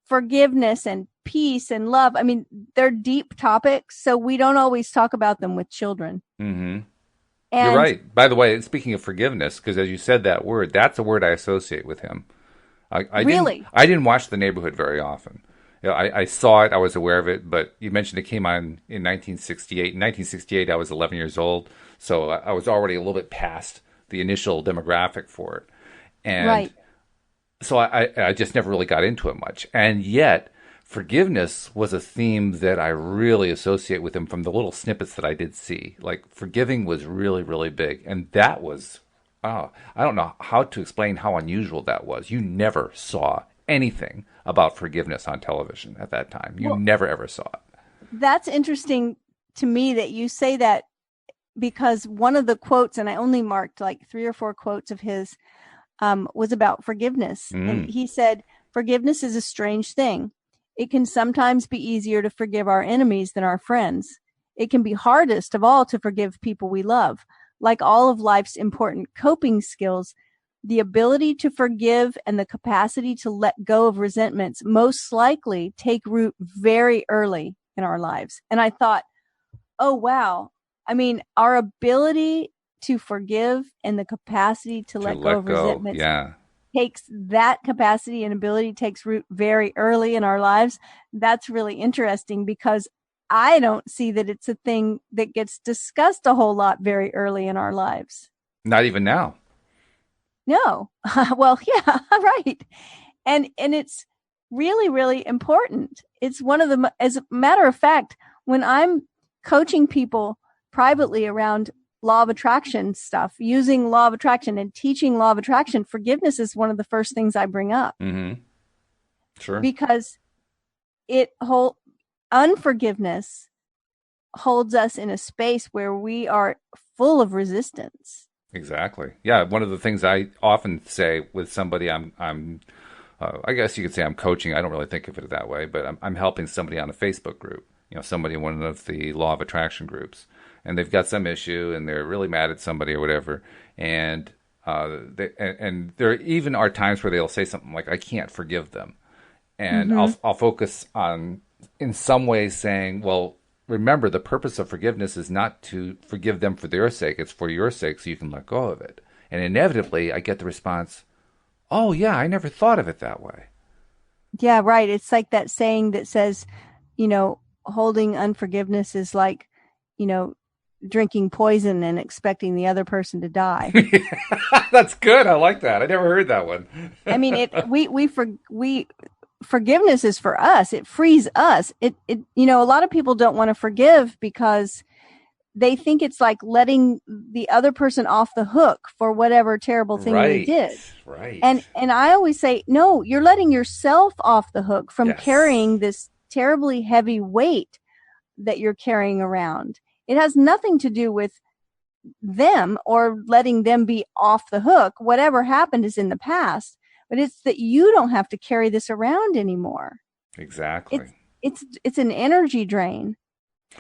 forgiveness and peace and love. I mean, they're deep topics, so we don't always talk about them with children. And you're right. By the way, speaking of forgiveness, because as you said that word, that's a word I associate with him. I didn't watch The Neighborhood very often. I saw it, I was aware of it, but you mentioned it came on in 1968. In 1968, I was 11 years old, so I was already a little bit past the initial demographic for it. And so I just never really got into it much. And yet, forgiveness was a theme that I really associate with him from the little snippets that I did see. Like, forgiving was really, really big. And that was, I don't know how to explain how unusual that was. You never saw anything about forgiveness on television at that time. You never, ever saw it. That's interesting to me that you say that, because one of the quotes, and I only marked like 3 or 4 quotes of his, was about forgiveness. And he said, forgiveness is a strange thing. It can sometimes be easier to forgive our enemies than our friends. It can be hardest of all to forgive people we love. Like all of life's important coping skills, the ability to forgive and the capacity to let go of resentments most likely take root very early in our lives. And I thought, oh, wow. I mean, our ability to forgive and the capacity to let go of resentments takes that capacity and ability takes root very early in our lives. That's really interesting, because I don't see that it's a thing that gets discussed a whole lot very early in our lives. Not even now. No. Well, yeah, right. And it's really, really important. It's one of the, as a matter of fact, when I'm coaching people privately around law of attraction stuff, using law of attraction and teaching law of attraction, forgiveness is one of the first things I bring up. Sure. Because unforgiveness holds us in a space where we are full of resistance. Exactly. Yeah. One of the things I often say with somebody I guess you could say I'm coaching. I don't really think of it that way, but I'm helping somebody on a Facebook group, somebody in one of the law of attraction groups, and they've got some issue and they're really mad at somebody or whatever. And there even are times where they'll say something like, I can't forgive them. And I'll focus on, in some ways, saying, well, remember, the purpose of forgiveness is not to forgive them for their sake. It's for your sake, so you can let go of it. And inevitably, I get the response, oh, yeah, I never thought of it that way. Yeah, right. It's like that saying that says, holding unforgiveness is like, drinking poison and expecting the other person to die. That's good. I like that. I never heard that one. I mean, forgiveness is for us. It frees us. A lot of people don't want to forgive because they think it's like letting the other person off the hook for whatever terrible thing they did. Right. And I always say, no, you're letting yourself off the hook from carrying this terribly heavy weight that you're carrying around. It has nothing to do with them or letting them be off the hook. Whatever happened is in the past, but it's that you don't have to carry this around anymore. Exactly. It's an energy drain.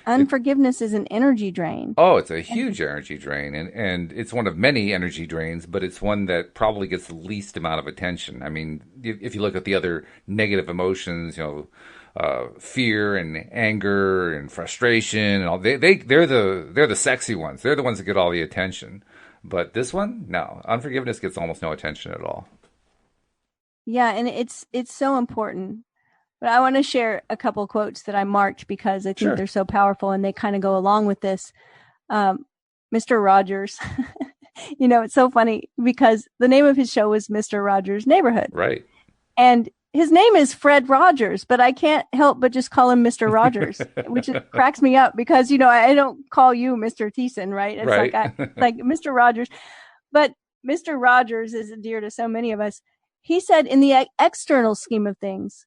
Unforgiveness is an energy drain. Oh, it's a huge energy drain, and it's one of many energy drains, but it's one that probably gets the least amount of attention. I mean, if you look at the other negative emotions, fear and anger and frustration and all, they're the sexy ones. They're the ones that get all the attention. But this one, no, unforgiveness gets almost no attention at all. Yeah, and it's so important. But I want to share a couple quotes that I marked because I think Sure. they're so powerful and they kind of go along with this. Mr. Rogers, it's so funny because the name of his show was Mr. Rogers' Neighborhood. Right. And his name is Fred Rogers, but I can't help but just call him Mr. Rogers, which cracks me up because, I don't call you Mr. Thiessen, right? It's Right. like Mr. Rogers. But Mr. Rogers is dear to so many of us. He said, in the external scheme of things,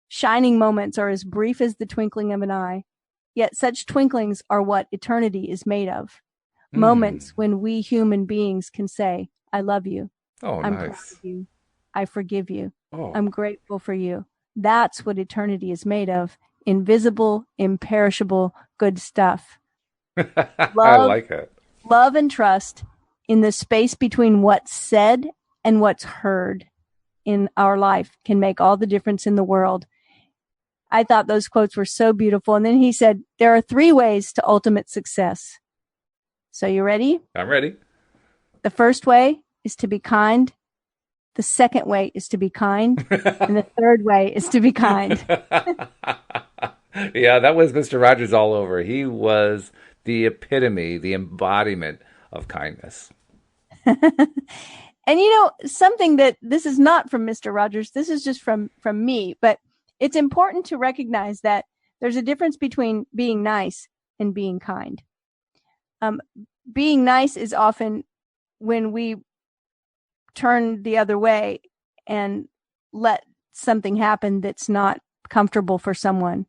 shining moments are as brief as the twinkling of an eye, yet such twinklings are what eternity is made of. Moments when we human beings can say, I love you. Oh, I'm proud nice. of you. I forgive you. Oh, I'm grateful for you. That's what eternity is made of. Invisible, imperishable, good stuff. I Love, like it. love and trust in the space between what's said and what's heard in our life can make all the difference in the world. I thought those quotes were so beautiful. And then he said, there are 3 ways to ultimate success. So you ready? I'm ready. The first way is to be kind. The second way is to be kind. And the third way is to be kind. Yeah, that was Mr. Rogers all over. He was the epitome, the embodiment of kindness. And something that this is not from Mr. Rogers, this is just from me, but it's important to recognize that there's a difference between being nice and being kind. Being nice is often when we turn the other way and let something happen that's not comfortable for someone.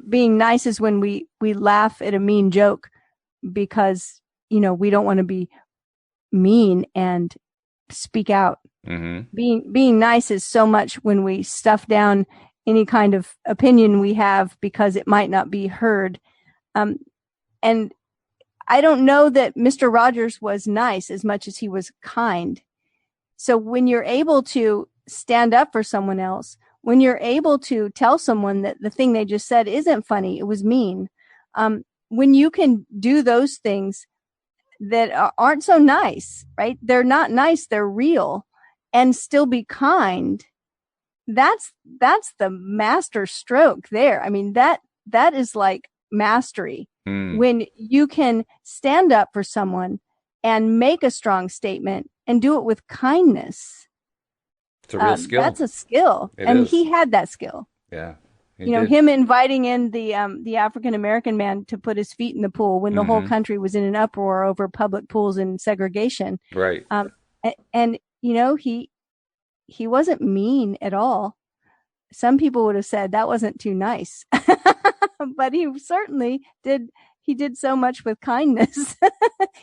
Being nice is when we laugh at a mean joke because, we don't want to be mean and speak out. Being nice is so much when we stuff down any kind of opinion we have because it might not be heard. And I don't know that Mr. Rogers was nice as much as he was kind. So when you're able to stand up for someone else, when you're able to tell someone that the thing they just said isn't funny, it was mean, when you can do those things that aren't so nice, right? They're not nice, they're real, and still be kind. That's the master stroke there. I mean, that is like mastery. When you can stand up for someone and make a strong statement and do it with kindness. It's a real skill. That's a skill. It and is. He had that skill. Yeah. He did. Him inviting in the African-American man to put his feet in the pool when the whole country was in an uproar over public pools and segregation. Right. And he wasn't mean at all. Some people would have said that wasn't too nice, but he certainly did. He did so much with kindness.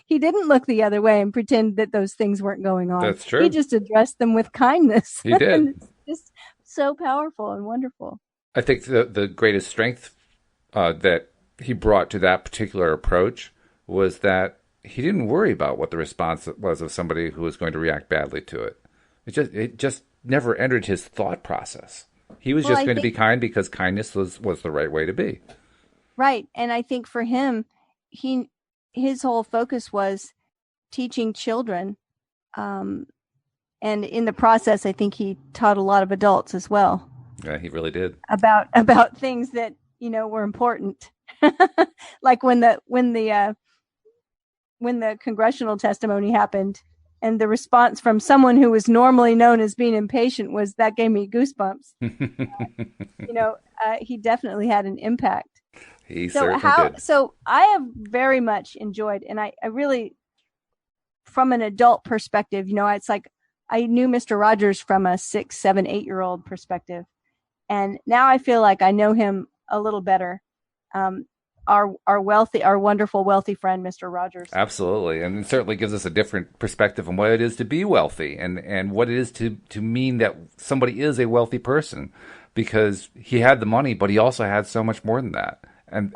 He didn't look the other way and pretend that those things weren't going on. That's true. He just addressed them with kindness. He did. And it's just so powerful and wonderful. I think the greatest strength that he brought to that particular approach was that he didn't worry about what the response was of somebody who was going to react badly to it. It just never entered his thought process. He was just going to be kind because kindness was the right way to be. Right. And I think for him, his whole focus was teaching children. And in the process, I think he taught a lot of adults as well. Yeah, he really did. About things that, were important. Like when the congressional testimony happened and the response from someone who was normally known as being impatient was, that gave me goosebumps. He definitely had an impact. He certainly did. So I have very much enjoyed, and I really, from an adult perspective, it's like I knew Mr. Rogers from a 6, 7, 8-year-old perspective. And now I feel like I know him a little better. our wonderful wealthy friend, Mr. Rogers. Absolutely. And it certainly gives us a different perspective on what it is to be wealthy and what it is to mean that somebody is a wealthy person, because he had the money, but he also had so much more than that. And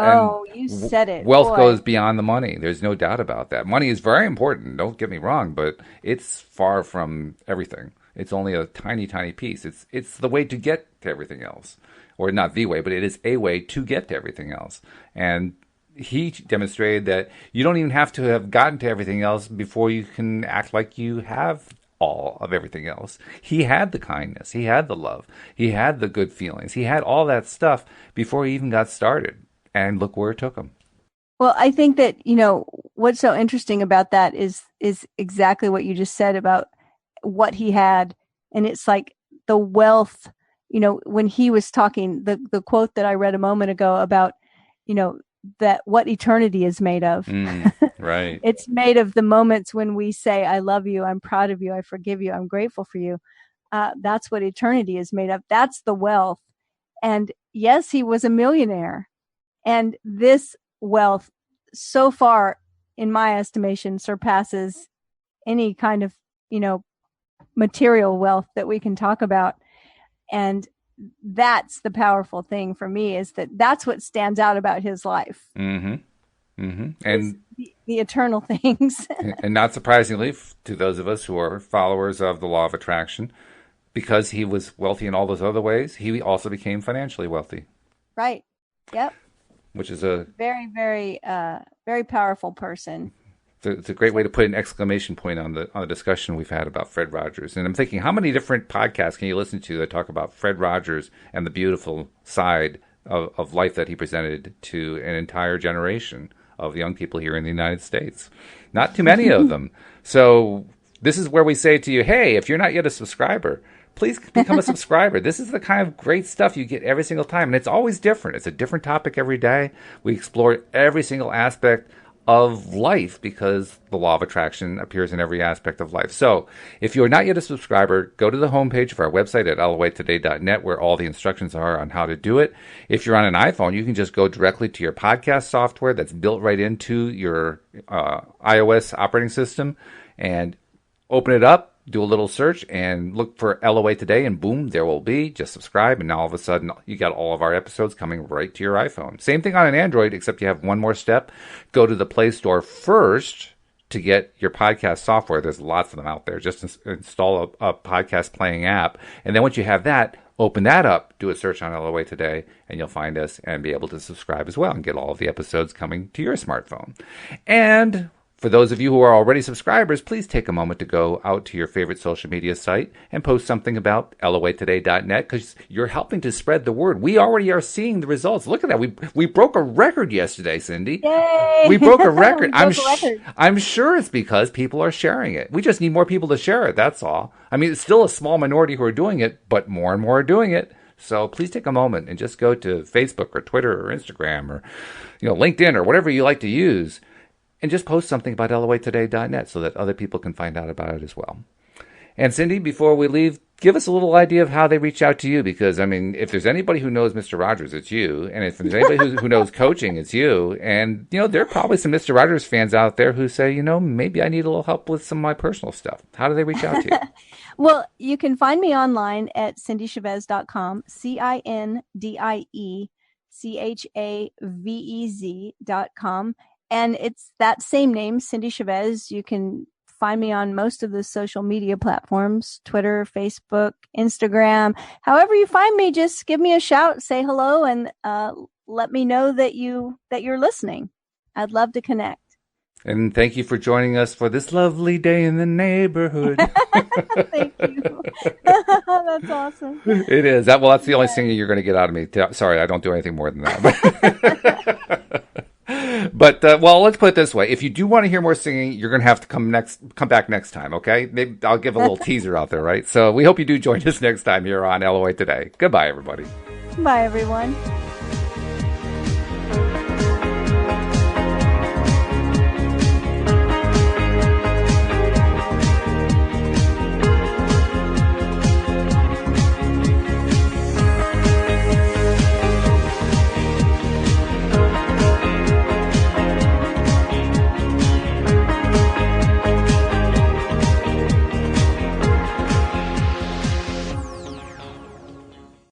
You said it. wealth Boy. goes beyond the money. There's no doubt about that. Money is very important. Don't get me wrong, but it's far from everything. It's only a tiny, tiny piece. It's the way to get to everything else, or not the way, but it is a way to get to everything else. And he demonstrated that you don't even have to have gotten to everything else before you can act like you have all of everything else. He had the kindness, he had the love, he had the good feelings, he had all that stuff before he even got started. And look where it took him. Well, I think that, what's so interesting about that is exactly what you just said about what he had. And it's like the wealth, when he was talking, the quote that I read a moment ago about, that what eternity is made of. Right. It's made of the moments when we say, I love you, I'm proud of you, I forgive you, I'm grateful for you. That's what eternity is made of. That's the wealth. And yes, he was a millionaire. And this wealth, so far, in my estimation, surpasses any kind of, material wealth that we can talk about. And that's the powerful thing for me, is that's what stands out about his life. Mm-hmm. Mm-hmm. And the eternal things. And not surprisingly, to those of us who are followers of the law of attraction, because he was wealthy in all those other ways, he also became financially wealthy. Right. Yep. Which is a very, very, very powerful person. It's a great way to put an exclamation point on the discussion we've had about Fred Rogers. And I'm thinking, how many different podcasts can you listen to that talk about Fred Rogers and the beautiful side of life that he presented to an entire generation of young people here in the United States? Not too many of them. So this is where we say to you, hey, if you're not yet a subscriber, please become a subscriber. This is the kind of great stuff you get every single time. And it's always different. It's a different topic every day. We explore every single aspect of life because the law of attraction appears in every aspect of life. So if you're not yet a subscriber, go to the homepage of our website at loatoday.net, where all the instructions are on how to do it. If you're on an iPhone, you can just go directly to your podcast software that's built right into your iOS operating system and open it up. Do a little search and look for LOA Today, and boom, there will be. Just subscribe, and now all of a sudden, you got all of our episodes coming right to your iPhone. Same thing on an Android, except you have one more step. Go to the Play Store first to get your podcast software. There's lots of them out there. Just install a podcast playing app, and then once you have that, open that up, do a search on LOA Today, and you'll find us and be able to subscribe as well and get all of the episodes coming to your smartphone. And for those of you who are already subscribers, please take a moment to go out to your favorite social media site and post something about loatoday.net, because you're helping to spread the word. We already are seeing the results. Look at that. We broke a record yesterday, Cindy. Yay! We broke a record. record. I'm sure it's because people are sharing it. We just need more people to share it. That's all. I mean, it's still a small minority who are doing it, but more and more are doing it. So please take a moment and just go to Facebook or Twitter or Instagram or LinkedIn or whatever you like to use, and just post something about loatoday.net so that other people can find out about it as well. And Cindy, before we leave, give us a little idea of how they reach out to you, because, I mean, if there's anybody who knows Mr. Rogers, it's you. And if there's anybody who knows coaching, it's you. And, there are probably some Mr. Rogers fans out there who say, maybe I need a little help with some of my personal stuff. How do they reach out to you? Well, you can find me online at cindychavez.com, CINDIECHAVEZ.com. And it's that same name, Cindy Chavez. You can find me on most of the social media platforms, Twitter, Facebook, Instagram. However you find me, just give me a shout, say hello, and let me know that you're listening. I'd love to connect. And thank you for joining us for this lovely day in the neighborhood. Thank you. That's awesome. It is. That's the only singing you're going to get out of me. Sorry, I don't do anything more than that. But let's put it this way. If you do want to hear more singing, you're going to have to come back next time, okay? Maybe I'll give a little teaser out there, right? So we hope you do join us next time here on LOA Today. Goodbye, everybody. Bye, everyone.